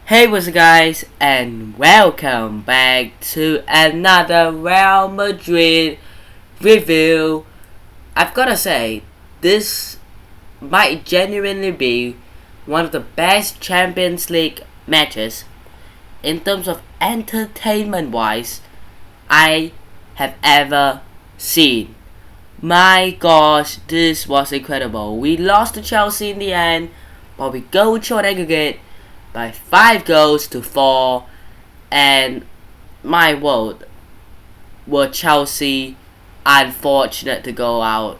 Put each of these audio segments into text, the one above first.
Hey, what's up guys, and welcome back to another Real Madrid review. I've gotta say, this might genuinely be one of the best Champions League matches in terms of entertainment wise I have ever seen. My gosh, this was incredible. We lost to Chelsea in the end, but we go short aggregate by 5 goals to 4, and my word, were Chelsea unfortunate to go out.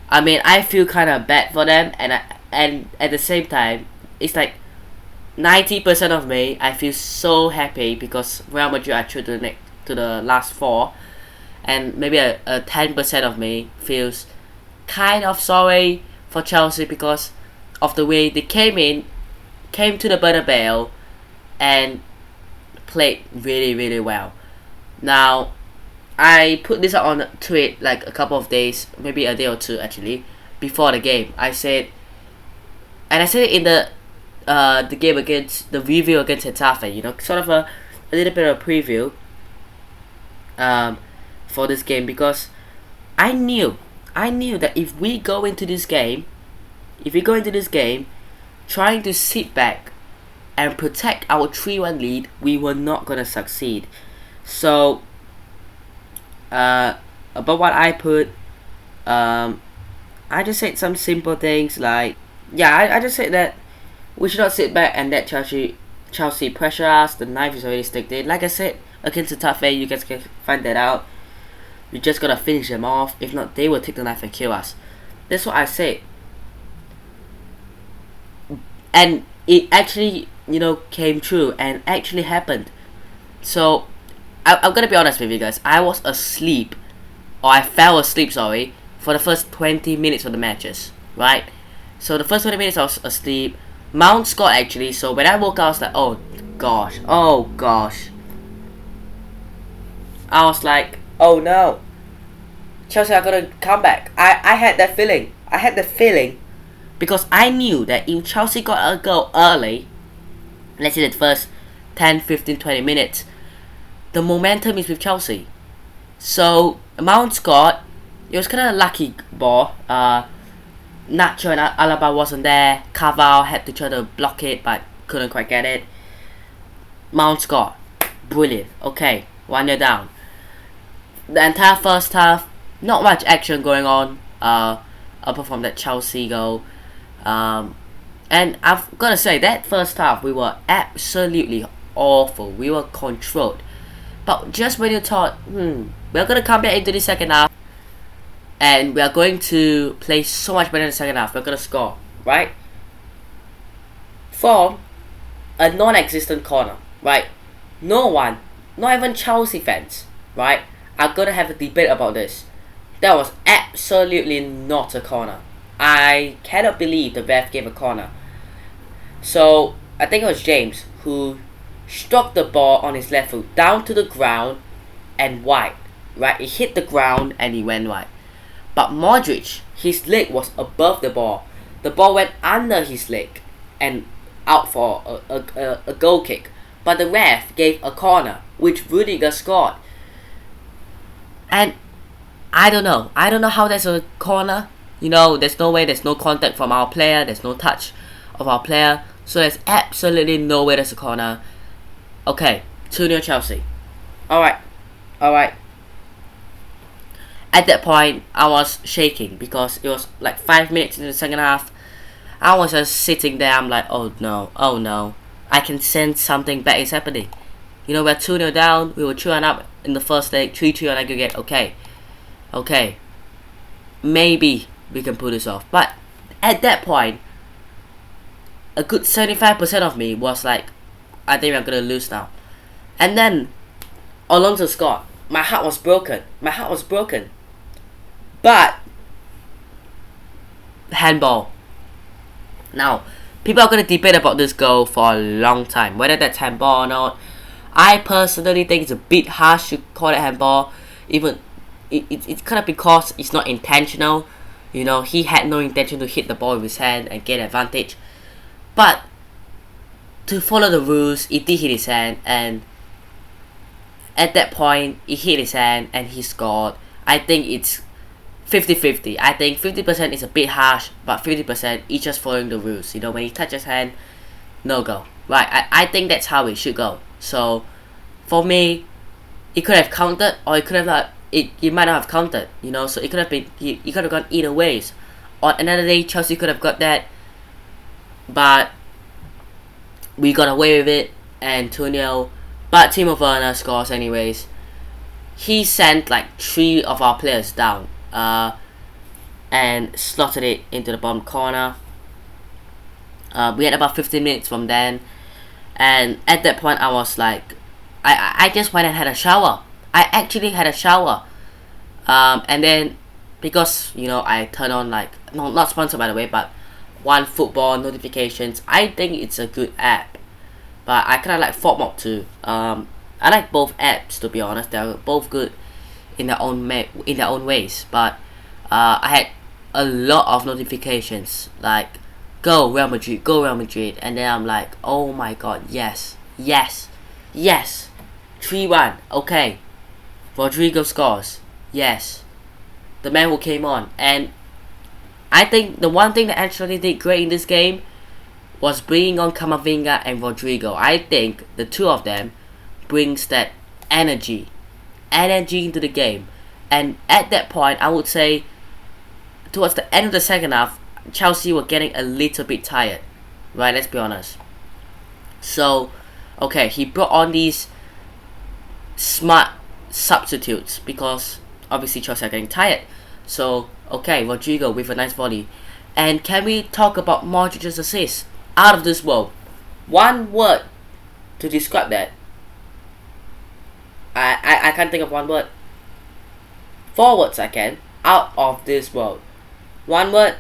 I mean, I feel kind of bad for them, and at the same time, it's like 90% of me, I feel so happy because Real Madrid are through to the last 4, and maybe a 10% of me feels kind of sorry for Chelsea because of the way they came to the Bernabeu and played really well. Now, I put this on a tweet like a couple of days, maybe a day or two actually, before the game. I said it in the game against the review against Getafe, sort of a little bit of a preview for this game, because I knew that if we go into this game trying to sit back and protect our 3-1 lead, we were not gonna succeed. So about what I put, I just said some simple things like, I just said that we should not sit back and let Chelsea pressure us. The knife is already sticked in. Like I said, against Getafe, you guys can find that out. We just gotta finish them off. If not, they will take the knife and kill us. That's what I said. And it actually, came true and actually happened. So, I'm gonna be honest with you guys. I was asleep, or I fell asleep, sorry, for the first 20 minutes of the matches, right? So the first 20 minutes I was asleep. Mount scored actually, so when I woke up I was like, oh gosh. I was like, oh no, Chelsea are gonna come back. I had that feeling. Because I knew that if Chelsea got a goal early, let's say the first 10, 15, 20 minutes, the momentum is with Chelsea. So, Mount scored. It was kind of a lucky ball. Nacho and Alaba wasn't there. Carval had to try to block it, but couldn't quite get it. Mount scored. Brilliant. Okay, 1-0 down. The entire first half, not much action going on, apart from that Chelsea goal. And I've got to say, that first half we were absolutely awful. We were controlled. But just when you thought, we're going to come back into the second half and we are going to play so much better in the second half, we're going to score, right? From a non-existent corner, right? No one, not even Chelsea fans, right, are going to have a debate about this. That was absolutely not a corner. I cannot believe the ref gave a corner. So, I think it was James who struck the ball on his left foot down to the ground and wide. Right? It hit the ground and he went wide. But Modric, his leg was above the ball. The ball went under his leg and out for a goal kick. But the ref gave a corner, which Rudiger scored. And I don't know how that's a corner. There's no way, there's no contact from our player, there's no touch of our player, so there's absolutely no way that's a corner. Okay, 2-0 Chelsea. Alright. At that point, I was shaking because it was like 5 minutes in the second half. I was just sitting there, I'm like, oh no. I can sense something bad is happening. We're 2-0 down, we were 2-1 up in the first leg, 3-2 on aggregate, okay. Maybe we can pull this off. But at that point, a good 75% of me was like, I think we're gonna lose now. And then Alonso scored. My heart was broken. But handball. Now, people are gonna debate about this goal for a long time, whether that's handball or not. I personally think it's a bit harsh to call it handball. Even it's kind of because it's not intentional. He had no intention to hit the ball with his hand and get advantage. But to follow the rules, it did hit his hand, and at that point, it hit his hand and he scored. I think it's 50-50. I think 50% is a bit harsh, but 50% is just following the rules. You know, when he touches hand, no go. Right, I think that's how it should go. So, for me, it could have counted, or it could have not, it might not have counted, you know, so it could have been, it could have gone either ways. On another day, Chelsea could have got that, but we got away with it, and 2-0, but Timo Werner scores anyways. He sent like 3 of our players down, and slotted it into the bottom corner. We had about 15 minutes from then, and at that point I was like, I just went and had a shower. I actually had a shower, and then because you know I turned on like, no, not sponsored by the way, but OneFootball notifications. I think it's a good app, but I kind of like FODMAP too. I like both apps, to be honest. They're both good in their own ways, but I had a lot of notifications like go Real Madrid, go Real Madrid, and then I'm like, oh my god, yes, 3-1, okay, Rodrigo scores, yes, the man who came on. And I think the one thing that actually did great in this game was bringing on Camavinga and Rodrigo. I think the two of them brings that energy into the game. And at that point, I would say towards the end of the second half, Chelsea were getting a little bit tired, right? Let's be honest. So, okay, he brought on these smart substitutes because obviously Chelsea are getting tired. So, okay, Rodrigo with a nice volley. And can we talk about Modric's assist? Out of this world. One word to describe that. I can't think of one word. 4 words I can. Out of this world. One word.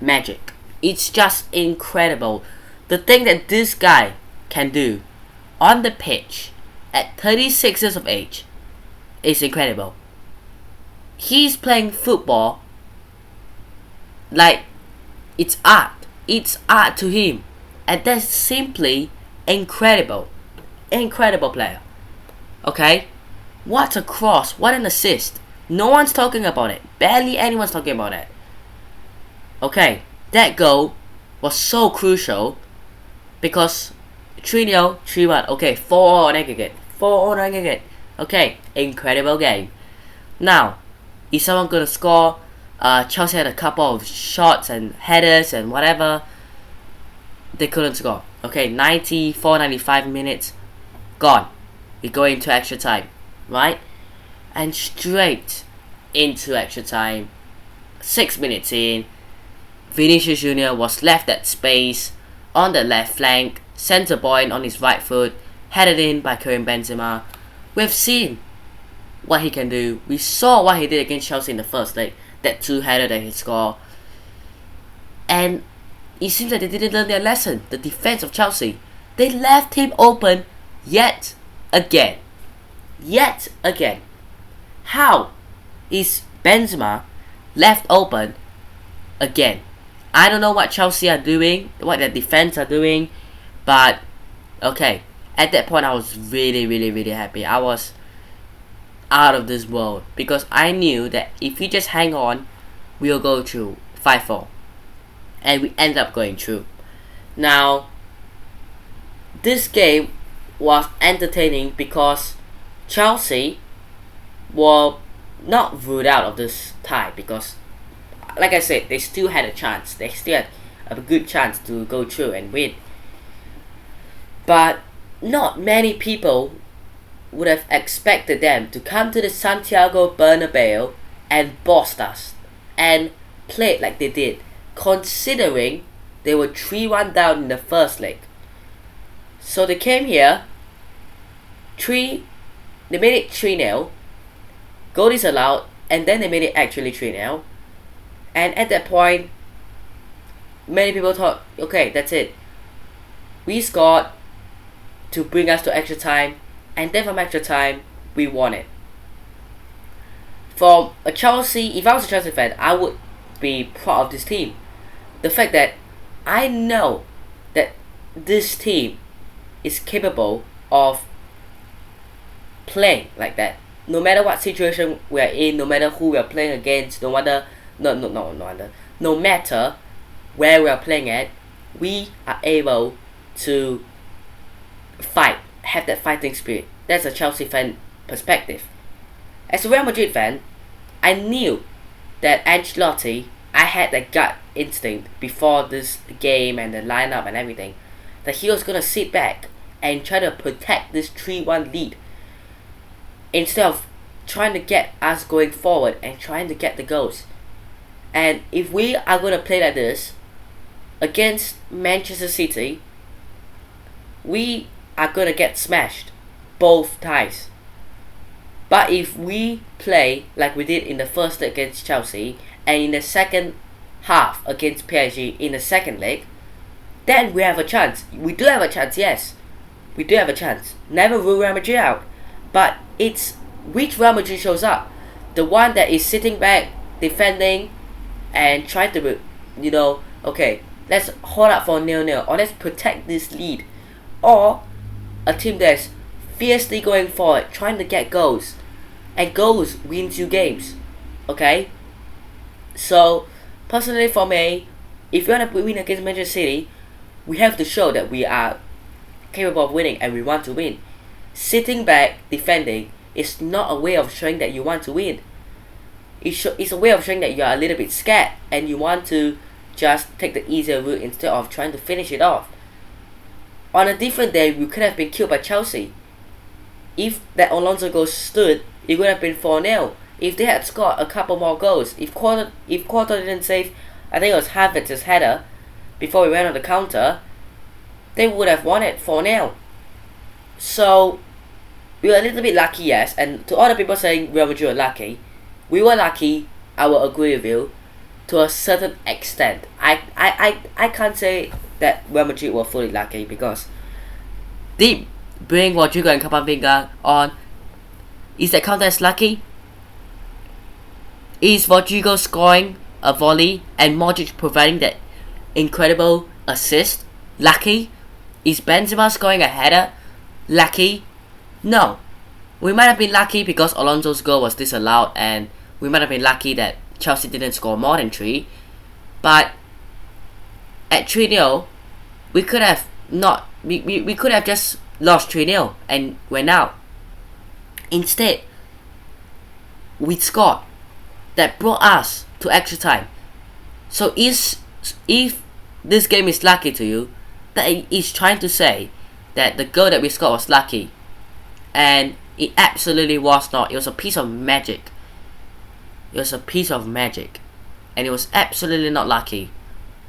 Magic. It's just incredible. The thing that this guy can do on the pitch at 36 years of age is incredible. He's playing football like it's art. It's art to him. And that's simply incredible. Incredible player. Okay? What a cross. What an assist. No one's talking about it. Barely anyone's talking about it. Okay, that goal was so crucial because 3-0, 3-1. Okay, 4 on aggregate. 4 on aggregate. Okay, incredible game. Now, is someone gonna score? Chelsea had a couple of shots and headers and whatever. They couldn't score. Okay, 94, 95 minutes. Gone. We go into extra time. Right? And straight into extra time. 6 minutes in. Vinicius Jr. was left at space on the left flank. Centre point on his right foot. Headed in by Karim Benzema. We've seen what he can do. We saw what he did against Chelsea in the first leg. That 2-header that he scored. And it seems that they didn't learn their lesson. The defense of Chelsea. They left him open yet again. Yet again. How is Benzema left open again? I don't know what Chelsea are doing, what their defense are doing, but okay. At that point, I was really happy. I was out of this world because I knew that if we just hang on, we'll go through 5-4, and we end up going through. Now, this game was entertaining because Chelsea were not ruled out of this tie because, like I said, they still had a chance. They still had a good chance to go through and win. But not many people would have expected them to come to the Santiago Bernabeu and boss us and play like they did, considering they were 3-1 down in the first leg. So they came here, they made it 3-0, goal disallowed, and then they made it actually 3-0. And at that point, many people thought, okay, that's it. We scored to bring us to extra time, and then from extra time, we won it. From a Chelsea, if I was a Chelsea fan, I would be proud of this team. The fact that I know that this team is capable of playing like that. No matter what situation we are in, no matter who we are playing against, no matter where we are playing at, we are able to fight, have that fighting spirit. That's a Chelsea fan perspective. As a Real Madrid fan, I knew that Ancelotti, I had that gut instinct before this game and the lineup and everything, that he was gonna sit back and try to protect this 3-1 lead instead of trying to get us going forward and trying to get the goals. And if we are gonna play like this against Manchester City, we are gonna get smashed both times. But if we play like we did in the first leg against Chelsea and in the second half against PSG in the second leg, then we have a chance. We do have a chance, yes. We do have a chance. Never rule Real Madrid out. But it's which Real Madrid shows up. The one that is sitting back, defending, and trying to, okay, let's hold up for 0-0, or let's protect this lead. Or a team that's fiercely going forward, trying to get goals. And goals wins you games. Okay? So, personally for me, if you want to win against Manchester City, we have to show that we are capable of winning and we want to win. Sitting back, defending, is not a way of showing that you want to win. It's a way of showing that you are a little bit scared and you want to just take the easier route instead of trying to finish it off. On a different day, we could have been killed by Chelsea. If that Alonso goal stood, it would have been 4-0. If they had scored a couple more goals, if Quarter didn't save, I think it was Havertz's header before we went on the counter, they would have won it 4-0. So we were a little bit lucky, yes. And to all the people saying Real Madrid were lucky, we were lucky. I will agree with you to a certain extent. I can't say that Real Madrid were fully lucky because they bring Rodrigo and Camavinga on. Is that counted as lucky? Is Rodrigo scoring a volley and Modric providing that incredible assist lucky? Is Benzema scoring a header lucky? No. We might have been lucky because Alonso's goal was disallowed, and we might have been lucky that Chelsea didn't score more than 3. But at 3-0, we could have not. We could have just lost 3-0 and went out. Instead, we scored. That brought us to extra time. So if this game is lucky to you, that is trying to say that the goal that we scored was lucky. And it absolutely was not. It was a piece of magic. It was a piece of magic. And it was absolutely not lucky.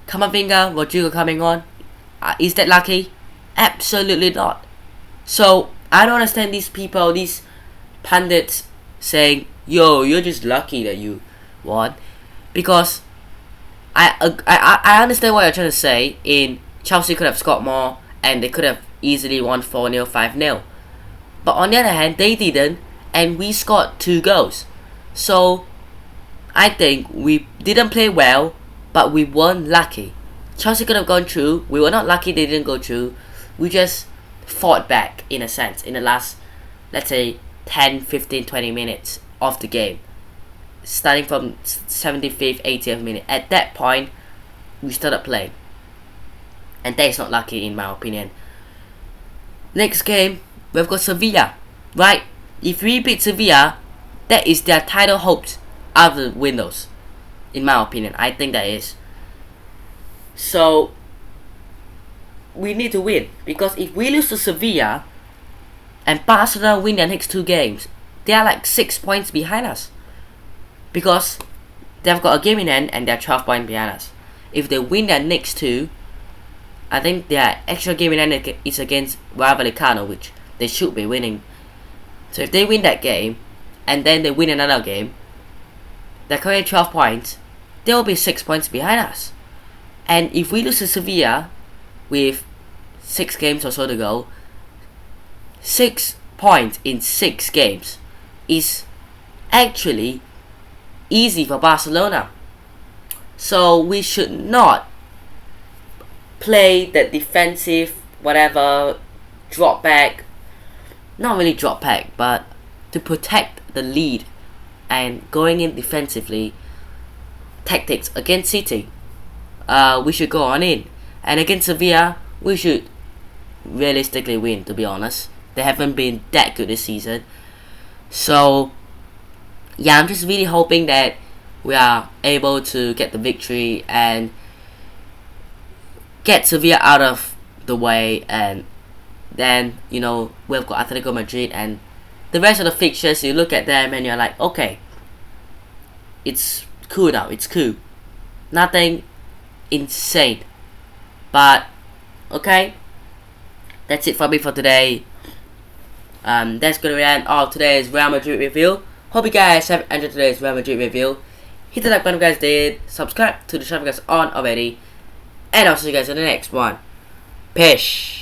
Camavinga, Rodrigo coming on. Is that lucky? Absolutely not. So, I don't understand these people, these pundits saying, yo, you're just lucky that you won. Because I understand what you're trying to say in Chelsea could have scored more and they could have easily won 4-0, 5-0. But on the other hand, they didn't, and we scored 2 goals. So, I think we didn't play well, but we weren't lucky. Chelsea could have gone through. We were not lucky they didn't go through. We just fought back, in a sense, in the last, let's say, 10, 15, 20 minutes of the game. Starting from 75th, 80th minute. At that point, we started playing. And that is not lucky, in my opinion. Next game, we've got Sevilla, right? If we beat Sevilla, that is their title hopes out of the windows. In my opinion, I think that is. So, we need to win. Because if we lose to Sevilla, and Barcelona win their next 2 games, they are like 6 points behind us. Because they've got a game in hand and they're 12 points behind us. If they win their next 2, I think their extra game in hand is against Rayo Vallecano, which they should be winning. So if they win that game, and then they win another game, they're currently 12 points, they will be 6 points behind us. And if we lose to Sevilla, with 6 games or so to go, 6 points in 6 games is actually easy for Barcelona. So we should not play that defensive whatever, drop back, not really drop back, but to protect the lead and going in defensively tactics against City, we should go on in. And against Sevilla, we should realistically win, to be honest. They haven't been that good this season. So, yeah, I'm just really hoping that we are able to get the victory and get Sevilla out of the way, and then, we've got Atletico Madrid and the rest of the fixtures. You look at them and you're like, okay, it's cool now, it's cool. Nothing insane. But, okay, that's it for me for today. That's gonna be the end of today's Real Madrid review. Hope you guys have enjoyed today's Real Madrid review. Hit the like button if you guys did. Subscribe to the channel if you guys aren't already. And I'll see you guys in the next one. Peace.